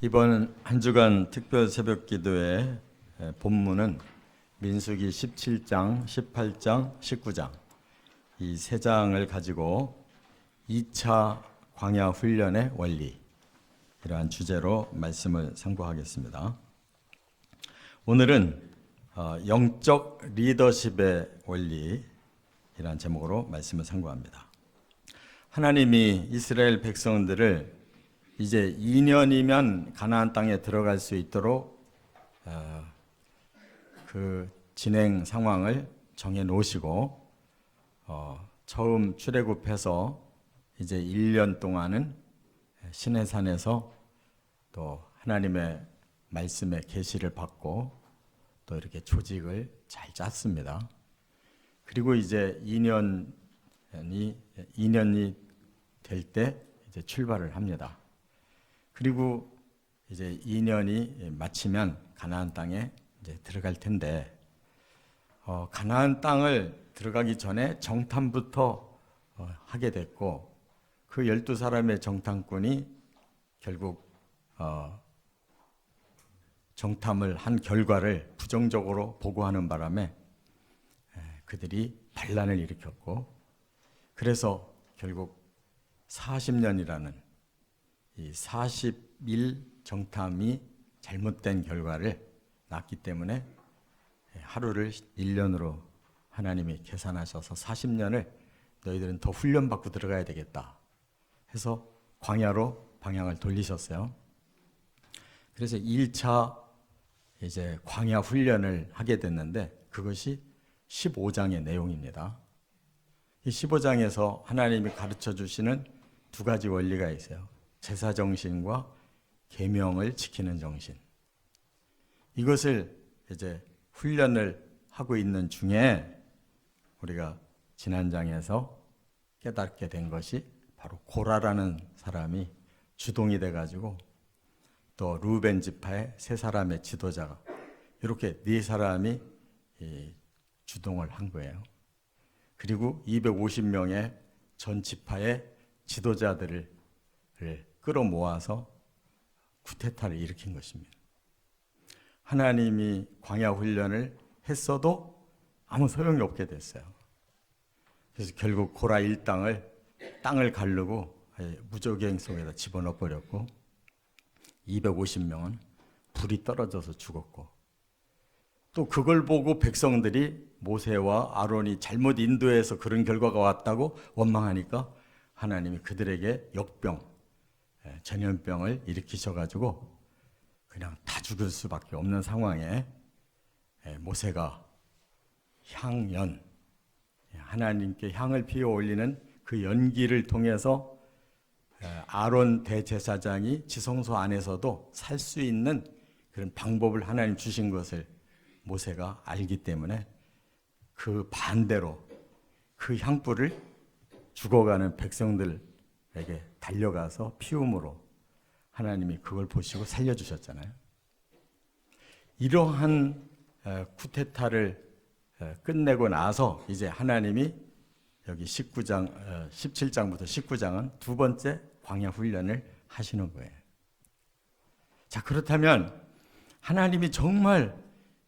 이번 한 주간 특별 새벽 기도의 본문은 민수기 17장, 18장, 19장 이 세 장을 가지고 2차 광야 훈련의 원리 이러한 주제로 말씀을 상고하겠습니다. 오늘은 영적 리더십의 원리이라는 제목으로 말씀을 상고합니다. 하나님이 이스라엘 백성들을 이제 2년이면 가나안 땅에 들어갈 수 있도록 그 진행 상황을 정해 놓으시고 처음 출애굽해서 이제 1년 동안은 시내산에서 또 하나님의 말씀의 계시를 받고 또 이렇게 조직을 잘 짰습니다. 그리고 이제 2년이 될 때 이제 출발을 합니다. 그리고 이제 2년이 마치면 가나안 땅에 이제 들어갈 텐데 가나안 땅을 들어가기 전에 정탐부터 하게 됐고 그 12사람의 정탐꾼이 결국 정탐을 한 결과를 부정적으로 보고하는 바람에 그들이 반란을 일으켰고 그래서 결국 40년이라는 이 40일 정탐이 잘못된 결과를 낳기 때문에 하루를 1년으로 하나님이 계산하셔서 40년을 너희들은 더 훈련받고 들어가야 되겠다 해서 광야로 방향을 돌리셨어요. 그래서 1차 이제 광야 훈련을 하게 됐는데 그것이 15장의 내용입니다. 이 15장에서 하나님이 가르쳐 주시는 두 가지 원리가 있어요. 제사 정신과 계명을 지키는 정신. 이것을 이제 훈련을 하고 있는 중에 우리가 지난 장에서 깨닫게 된 것이 바로 고라라는 사람이 주동이 돼가지고 또 루벤 지파의 세 사람의 지도자가 이렇게 네 사람이 주동을 한 거예요. 그리고 250명의 전 지파의 지도자들을 끌어모아서 쿠데타를 일으킨 것입니다. 하나님이 광야 훈련을 했어도 아무 소용이 없게 됐어요. 그래서 결국 고라 일당을 땅을 가르고 무적행 속에다 집어넣어 버렸고 250명은 불이 떨어져서 죽었고 또 그걸 보고 백성들이 모세와 아론이 잘못 인도해서 그런 결과가 왔다고 원망하니까 하나님이 그들에게 역병, 전염병을 일으키셔가지고 그냥 다 죽을 수밖에 없는 상황에 모세가 향연, 하나님께 향을 피워 올리는 그 연기를 통해서 아론 대제사장이 지성소 안에서도 살 수 있는 그런 방법을 하나님 주신 것을 모세가 알기 때문에 그 반대로 그 향불을 죽어가는 백성들에게 달려가서 피움으로 하나님이 그걸 보시고 살려주셨잖아요. 이러한 쿠데타를 끝내고 나서 이제 하나님이 여기 17장부터 19장은 두 번째 광야 훈련을 하시는 거예요. 자, 그렇다면 하나님이 정말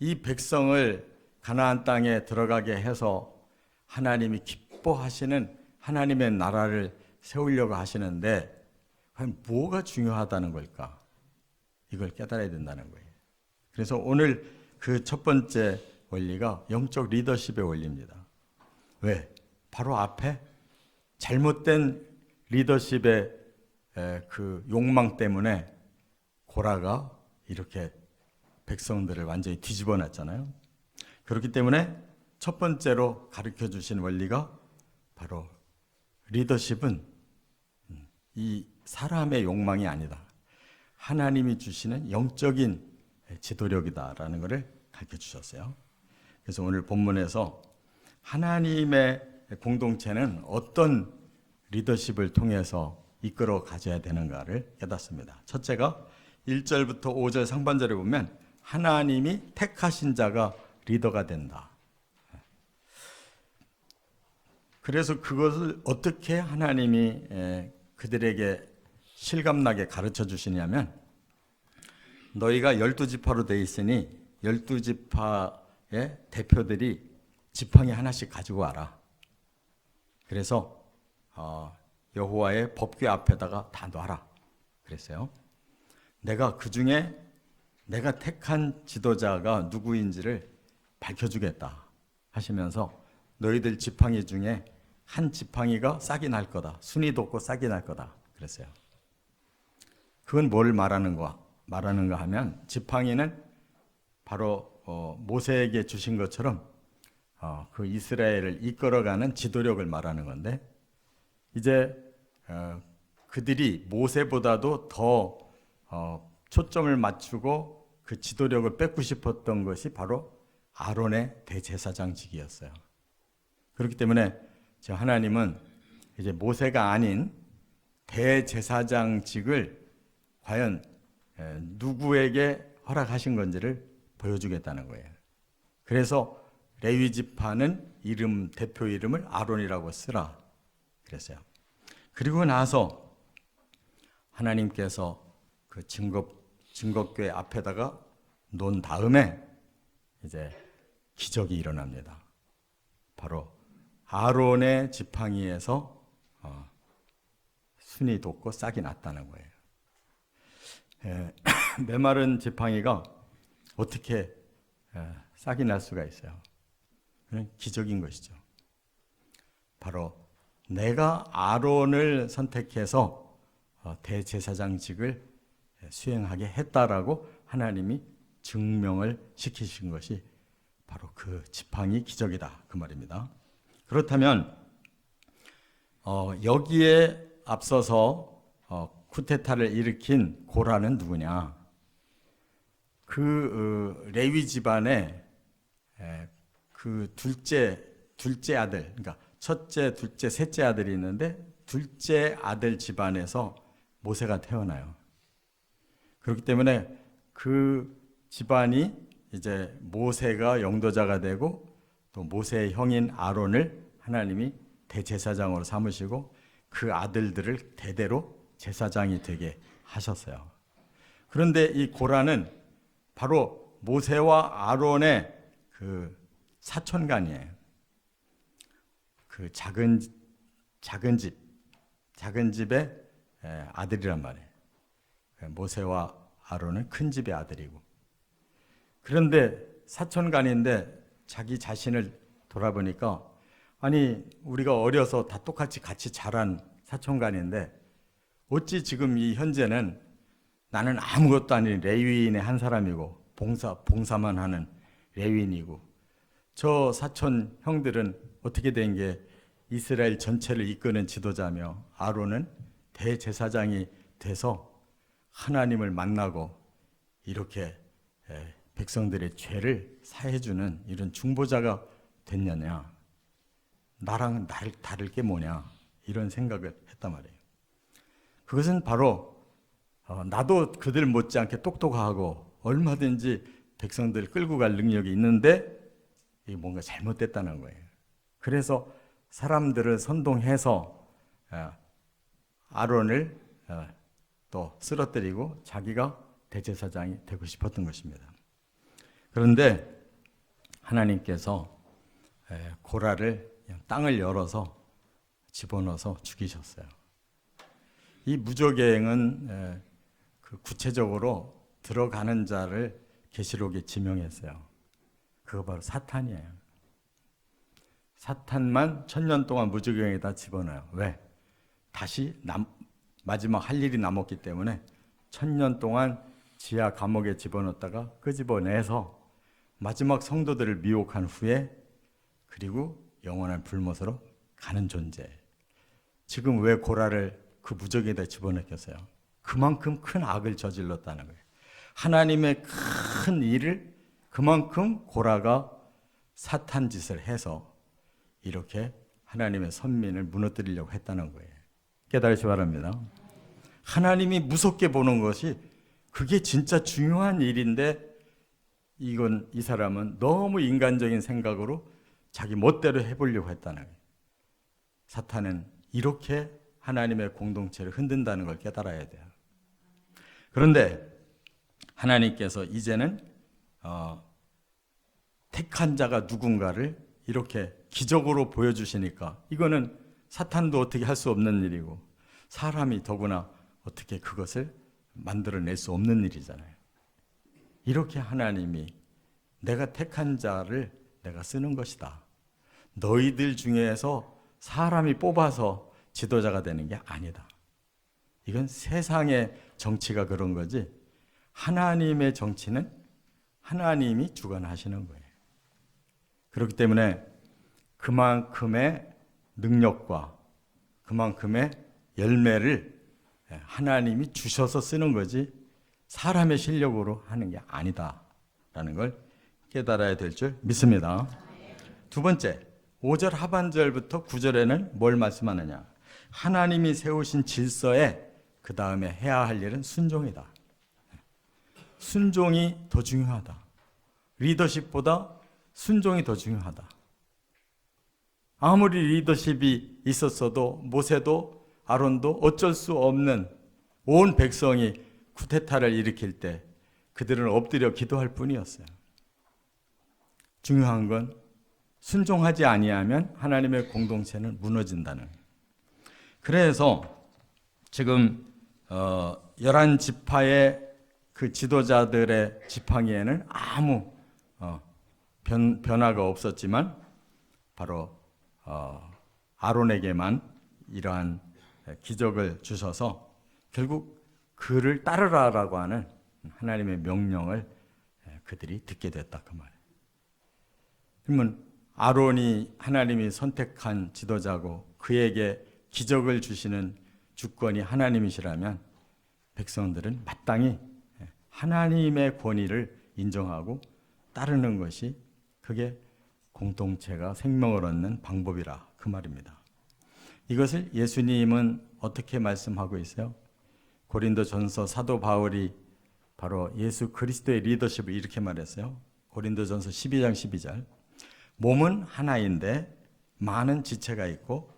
이 백성을 가나안 땅에 들어가게 해서 하나님이 기뻐하시는 하나님의 나라를 세우려고 하시는데 과연 뭐가 중요하다는 걸까? 이걸 깨달아야 된다는 거예요. 그래서 오늘 그 첫 번째 원리가 영적 리더십의 원리입니다. 왜? 바로 앞에 잘못된 리더십의 그 욕망 때문에 고라가 이렇게 백성들을 완전히 뒤집어 놨잖아요. 그렇기 때문에 첫 번째로 가르쳐 주신 원리가 바로 리더십은 이 사람의 욕망이 아니다. 하나님이 주시는 영적인 지도력이다라는 것을 가르쳐 주셨어요. 그래서 오늘 본문에서 하나님의 공동체는 어떤 리더십을 통해서 이끌어 가져야 되는가를 깨닫습니다. 첫째가 1절부터 5절 상반절에 보면 하나님이 택하신 자가 리더가 된다. 그래서 그것을 어떻게 하나님이 그들에게 실감나게 가르쳐 주시냐면 너희가 12지파로 돼 있으니 12지파의 대표들이 지팡이 하나씩 가지고 와라. 그래서 여호와의 법궤 앞에다가 다 놔라. 그랬어요. 내가 그 중에 내가 택한 지도자가 누구인지를 밝혀주겠다 하시면서 너희들 지팡이 중에 한 지팡이가 싹이 날 거다. 순이 돋고 싹이 날 거다. 그랬어요. 그건 뭘 말하는가 하면 지팡이는 바로 모세에게 주신 것처럼 그 이스라엘을 이끌어가는 지도력을 말하는 건데, 이제 그들이 모세보다도 더 초점을 맞추고 그 지도력을 뺏고 싶었던 것이 바로 아론의 대제사장직이었어요. 그렇기 때문에 하나님은 이제 모세가 아닌 대제사장직을 과연 누구에게 허락하신 건지를 보여주겠다는 거예요. 그래서 레위 지파는 대표 이름을 아론이라고 쓰라 그랬어요. 그리고 나서 하나님께서 그 증거궤 앞에다가 놓은 다음에 이제 기적이 일어납니다. 바로 아론의 지팡이에서 순이 돋고 싹이 났다는 거예요. 메마른 지팡이가 어떻게 싹이 날 수가 있어요? 그건 기적인 것이죠. 바로 내가 아론을 선택해서 대제사장직을 수행하게 했다라고 하나님이 증명을 시키신 것이 바로 그 지팡이 기적이다 그 말입니다. 그렇다면 여기에 앞서서 쿠데타를 일으킨 고라는 누구냐? 그 레위 집안의 그 둘째 아들, 그러니까 첫째, 둘째, 셋째 아들이 있는데 둘째 아들 집안에서 모세가 태어나요. 그렇기 때문에 그 집안이 이제 모세가 영도자가 되고 또 모세의 형인 아론을 하나님이 대제사장으로 삼으시고 그 아들들을 대대로 제사장이 되게 하셨어요. 그런데 이 고라는 바로 모세와 아론의 그 사촌간이에요. 그 작은 집의 아들이란 말이에요. 모세와 아론은 큰 집의 아들이고. 그런데 사촌간인데 자기 자신을 돌아보니까, 아니 우리가 어려서 다 똑같이 같이 자란 사촌간인데 어찌 지금 이 현재는 나는 아무것도 아닌 레위인의 한 사람이고 봉사만 하는 레위인이고, 저 사촌 형들은 어떻게 된 게 이스라엘 전체를 이끄는 지도자며 아론은 대제사장이 돼서 하나님을 만나고 이렇게 백성들의 죄를 사해주는 이런 중보자가 됐느냐, 나랑 다를 게 뭐냐, 이런 생각을 했단 말이에요. 그것은 바로 나도 그들 못지않게 똑똑하고 얼마든지 백성들 끌고 갈 능력이 있는데 이게 뭔가 잘못됐다는 거예요. 그래서 사람들을 선동해서 아론을 또 쓰러뜨리고 자기가 대제사장이 되고 싶었던 것입니다. 그런데 하나님께서 고라를 땅을 열어서 집어넣어서 죽이셨어요. 이 무저갱은 그 구체적으로 들어가는 자를 계시록에 지명했어요. 그거 바로 사탄이에요. 사탄만 1000년 동안 무저갱에다 집어넣어요. 왜? 다시 마지막 할 일이 남았기 때문에 1000년 동안 지하 감옥에 집어넣었다가 끄집어내서 마지막 성도들을 미혹한 후에 그리고 영원한 불못으로 가는 존재. 지금 왜 고라를 그 무저갱에다 집어넣겠어요? 그만큼 큰 악을 저질렀다는 거예요. 하나님의 큰 일을 그만큼 고라가 사탄 짓을 해서 이렇게 하나님의 선민을 무너뜨리려고 했다는 거예요. 깨달으시 바랍니다. 하나님이 무섭게 보는 것이 그게 진짜 중요한 일인데 이 사람은 너무 인간적인 생각으로 자기 멋대로 해보려고 했다는 거예요. 사탄은 이렇게 하나님의 공동체를 흔든다는 걸 깨달아야 돼요. 그런데 하나님께서 이제는 택한 자가 누군가를 이렇게 기적으로 보여주시니까 이거는 사탄도 어떻게 할 수 없는 일이고 사람이 더구나 어떻게 그것을 만들어낼 수 없는 일이잖아요. 이렇게 하나님이 내가 택한 자를 내가 쓰는 것이다. 너희들 중에서 사람이 뽑아서 지도자가 되는 게 아니다. 이건 세상의 정치가 그런 거지 하나님의 정치는 하나님이 주관하시는 거예요. 그렇기 때문에 그만큼의 능력과 그만큼의 열매를 하나님이 주셔서 쓰는 거지 사람의 실력으로 하는 게 아니다라는 걸 깨달아야 될 줄 믿습니다. 두 번째, 5절 하반절부터 9절에는 뭘 말씀하느냐? 하나님이 세우신 질서에 그 다음에 해야 할 일은 순종이다. 순종이 더 중요하다. 리더십보다 순종이 더 중요하다. 아무리 리더십이 있었어도 모세도 아론도 어쩔 수 없는 온 백성이 쿠데타를 일으킬 때 그들은 엎드려 기도할 뿐이었어요. 중요한 건 순종하지 아니하면 하나님의 공동체는 무너진다는. 그래서 지금 11지파의 그 지도자들의 지팡이에는 아무 변화가 없었지만 바로 아론에게만 이러한 기적을 주셔서 결국 그를 따르라라고 하는 하나님의 명령을 그들이 듣게 됐다 그 말이에요. 그러면 아론이 하나님이 선택한 지도자고 그에게 기적을 주시는 주권이 하나님이시라면 백성들은 마땅히 하나님의 권위를 인정하고 따르는 것이 그게 공동체가 생명을 얻는 방법이라 그 말입니다. 이것을 예수님은 어떻게 말씀하고 있어요? 고린도전서 사도 바울이 바로 예수 그리스도의 리더십을 이렇게 말했어요. 고린도전서 12장 12절. 몸은 하나인데 많은 지체가 있고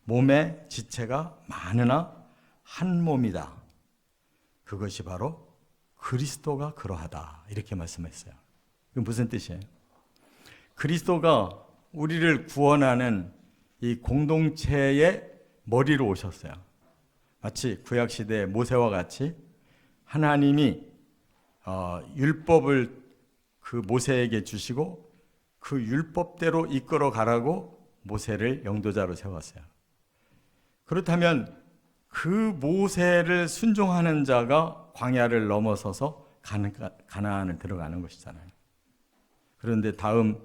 몸의 지체가 많으나 한 몸이다. 그것이 바로 그리스도가 그러하다. 이렇게 말씀했어요. 이게 무슨 뜻이에요? 그리스도가 우리를 구원하는 이 공동체의 머리로 오셨어요. 마치 구약시대의 모세와 같이 하나님이 율법을 그 모세에게 주시고 그 율법대로 이끌어 가라고 모세를 영도자로 세웠어요. 그렇다면 그 모세를 순종하는 자가 광야를 넘어서서 가나안을 들어가는 것이잖아요. 그런데 다음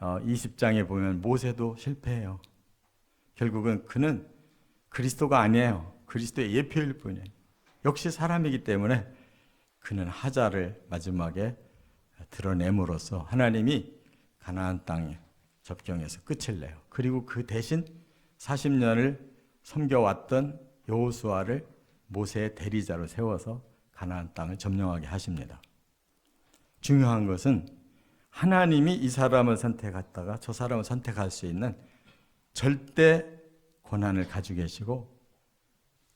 20장에 보면 모세도 실패해요. 결국은 그는 그리스도가 아니에요. 그리스도의 예표일 뿐이에요. 역시 사람이기 때문에 그는 하자를 마지막에 드러냄으로써 하나님이 가나안 땅에 접경해서 끝을 내요. 그리고 그 대신 40년을 섬겨왔던 여호수아를 모세의 대리자로 세워서 가나안 땅을 점령하게 하십니다. 중요한 것은 하나님이 이 사람을 선택했다가 저 사람을 선택할 수 있는 절대 권한을 가지고 계시고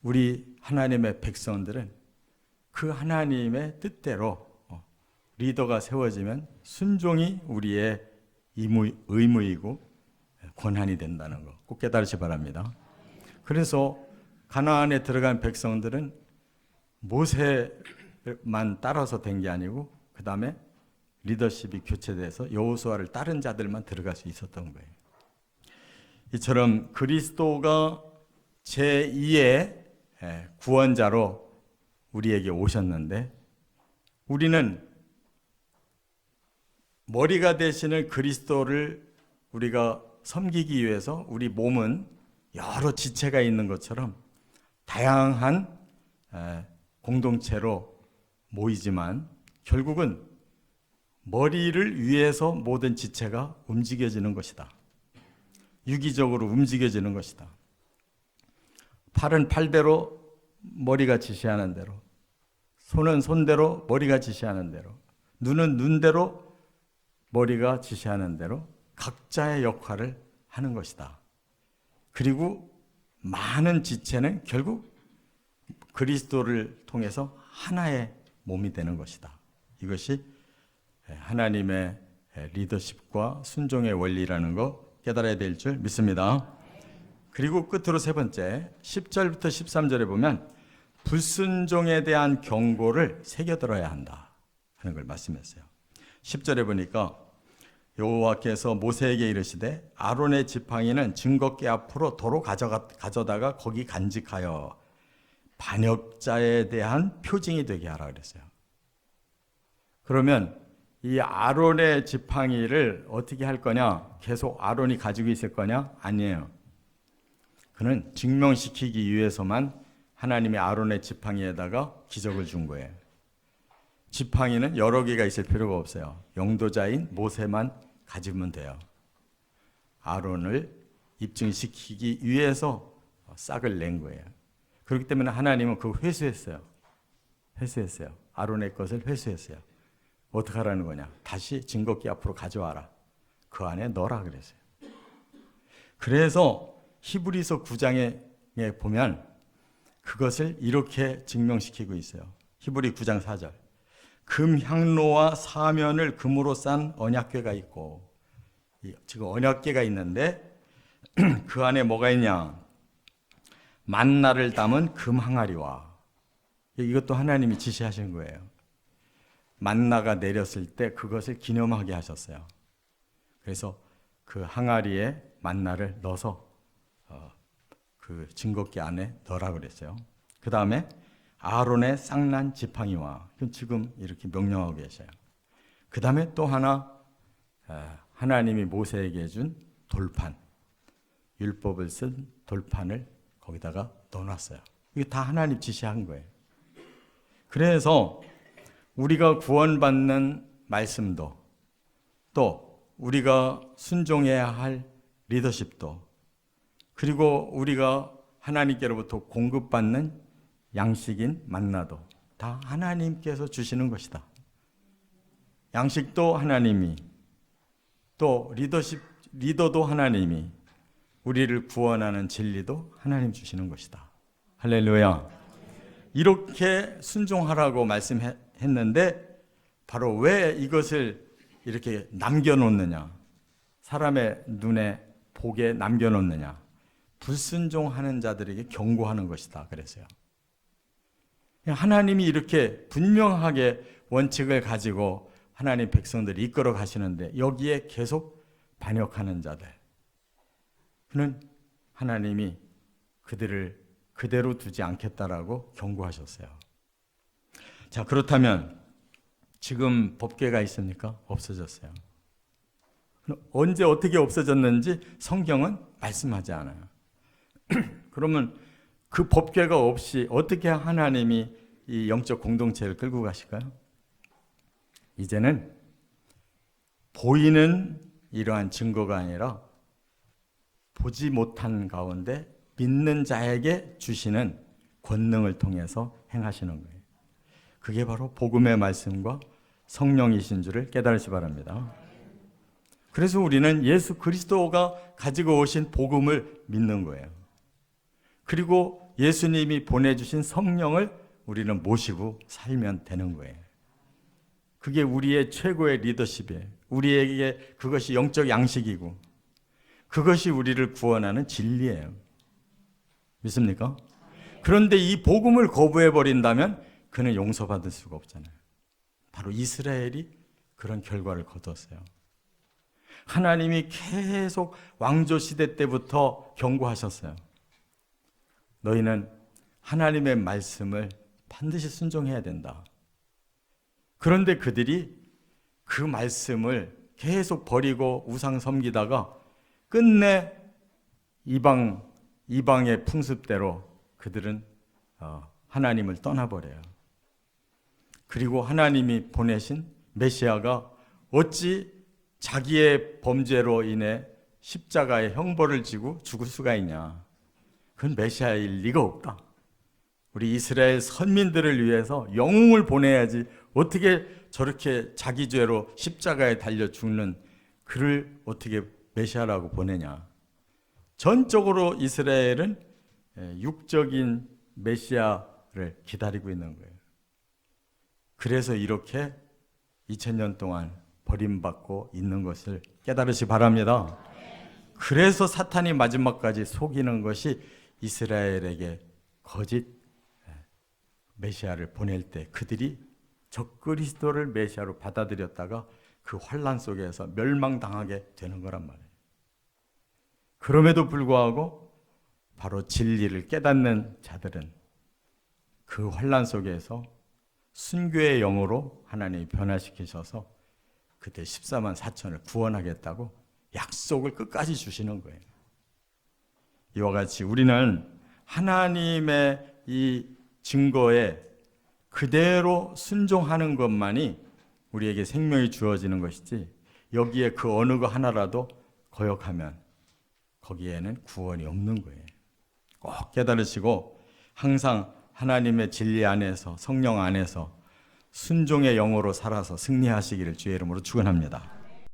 우리 하나님의 백성들은 그 하나님의 뜻대로 리더가 세워지면 순종이 우리의 의무이고 권한이 된다는 거 꼭 깨달으시 바랍니다. 그래서 가나안에 들어간 백성들은 모세만 따라서 된 게 아니고 그 다음에 리더십이 교체돼서 여호수아를 따른 자들만 들어갈 수 있었던 거예요. 이처럼 그리스도가 제2의 구원자로 우리에게 오셨는데 우리는 머리가 되시는 그리스도를 우리가 섬기기 위해서 우리 몸은 여러 지체가 있는 것처럼 다양한 공동체로 모이지만 결국은 머리를 위해서 모든 지체가 움직여지는 것이다. 유기적으로 움직여지는 것이다. 팔은 팔대로 머리가 지시하는 대로, 손은 손대로 머리가 지시하는 대로, 눈은 눈대로 머리가 지시하는 대로 각자의 역할을 하는 것이다. 그리고 많은 지체는 결국 그리스도를 통해서 하나의 몸이 되는 것이다. 이것이 하나님의 리더십과 순종의 원리라는 거 깨달아야 될 줄 믿습니다. 그리고 끝으로 세 번째 10절부터 13절에 보면 불순종에 대한 경고를 새겨들어야 한다 하는 걸 말씀했어요. 10절에 보니까 여호와께서 모세에게 이르시되 아론의 지팡이는 증거궤 앞으로 도로 가져다가 거기 간직하여 반역자에 대한 표징이 되게 하라 그랬어요. 그러면 이 아론의 지팡이를 어떻게 할 거냐? 계속 아론이 가지고 있을 거냐? 아니에요. 그는 증명시키기 위해서만 하나님이 아론의 지팡이에다가 기적을 준 거예요. 지팡이는 여러 개가 있을 필요가 없어요. 영도자인 모세만 가지면 돼요. 아론을 입증시키기 위해서 싹을 낸 거예요. 그렇기 때문에 하나님은 그거 회수했어요. 아론의 것을 회수했어요. 어떻게 하라는 거냐? 다시 증거궤 앞으로 가져와라. 그 안에 넣어라 그랬어요. 그래서 히브리서 9장에 보면 그것을 이렇게 증명시키고 있어요. 히브리 9장 4절. 금 향로와 사면을 금으로 싼 언약궤가 있고, 지금 언약궤가 있는데 그 안에 뭐가 있냐? 만나를 담은 금 항아리와, 이것도 하나님이 지시하신 거예요. 만나가 내렸을 때 그것을 기념하게 하셨어요. 그래서 그 항아리에 만나를 넣어서 그 증거궤 안에 넣으라 그랬어요. 그 다음에 아론의 쌍난 지팡이와, 지금 이렇게 명령하고 계셔요. 그 다음에 또 하나 하나님이 모세에게 준 돌판, 율법을 쓴 돌판을 거기다가 넣어놨어요. 이게 다 하나님 지시한 거예요. 그래서 우리가 구원받는 말씀도, 또 우리가 순종해야 할 리더십도, 그리고 우리가 하나님께로부터 공급받는 양식인 만나도 다 하나님께서 주시는 것이다. 양식도 하나님이, 또 리더도 하나님이, 우리를 구원하는 진리도 하나님 주시는 것이다. 할렐루야. 이렇게 순종하라고 말씀했는데 바로 왜 이것을 이렇게 남겨놓느냐, 사람의 눈에 보게 남겨놓느냐? 불순종하는 자들에게 경고하는 것이다 그랬어요. 하나님이 이렇게 분명하게 원칙을 가지고 하나님 백성들을 이끌어 가시는데 여기에 계속 반역하는 자들, 그는 하나님이 그들을 그대로 두지 않겠다라고 경고하셨어요. 자, 그렇다면 지금 법궤가 있습니까? 없어졌어요. 언제 어떻게 없어졌는지 성경은 말씀하지 않아요. 그러면 그 법궤가 없이 어떻게 하나님이 이 영적 공동체를 끌고 가실까요? 이제는 보이는 이러한 증거가 아니라 보지 못한 가운데 믿는 자에게 주시는 권능을 통해서 행하시는 거예요. 그게 바로 복음의 말씀과 성령이신 줄을 깨달으시 바랍니다. 그래서 우리는 예수 그리스도가 가지고 오신 복음을 믿는 거예요. 그리고 예수님이 보내주신 성령을 우리는 모시고 살면 되는 거예요. 그게 우리의 최고의 리더십이에요. 우리에게 그것이 영적 양식이고 그것이 우리를 구원하는 진리예요. 믿습니까? 그런데 이 복음을 거부해버린다면 그는 용서받을 수가 없잖아요. 바로 이스라엘이 그런 결과를 거뒀어요. 하나님이 계속 왕조 시대 때부터 경고하셨어요. 너희는 하나님의 말씀을 반드시 순종해야 된다. 그런데 그들이 그 말씀을 계속 버리고 우상 섬기다가 끝내 이방의 풍습대로 그들은 하나님을 떠나버려요. 그리고 하나님이 보내신 메시아가 어찌 자기의 범죄로 인해 십자가의 형벌을 지고 죽을 수가 있냐. 그건 메시아일 리가 없다. 우리 이스라엘 선민들을 위해서 영웅을 보내야지 어떻게 저렇게 자기 죄로 십자가에 달려 죽는 그를 어떻게 메시아라고 보내냐. 전적으로 이스라엘은 육적인 메시아를 기다리고 있는 거예요. 그래서 이렇게 2000년 동안 버림받고 있는 것을 깨달으시 바랍니다. 그래서 사탄이 마지막까지 속이는 것이 이스라엘에게 거짓 메시아를 보낼 때 그들이 적그리스도를 메시아로 받아들였다가 그 환란 속에서 멸망당하게 되는 거란 말이에요. 그럼에도 불구하고 바로 진리를 깨닫는 자들은 그 환란 속에서 순교의 영으로 하나님이 변화시키셔서 그때 14만 4천을 구원하겠다고 약속을 끝까지 주시는 거예요. 이와 같이 우리는 하나님의 이 증거에 그대로 순종하는 것만이 우리에게 생명이 주어지는 것이지 여기에 그 어느 거 하나라도 거역하면 거기에는 구원이 없는 거예요. 꼭 깨달으시고 항상 하나님의 진리 안에서 성령 안에서 순종의 영으로 살아서 승리하시기를 주의 이름으로 축원합니다.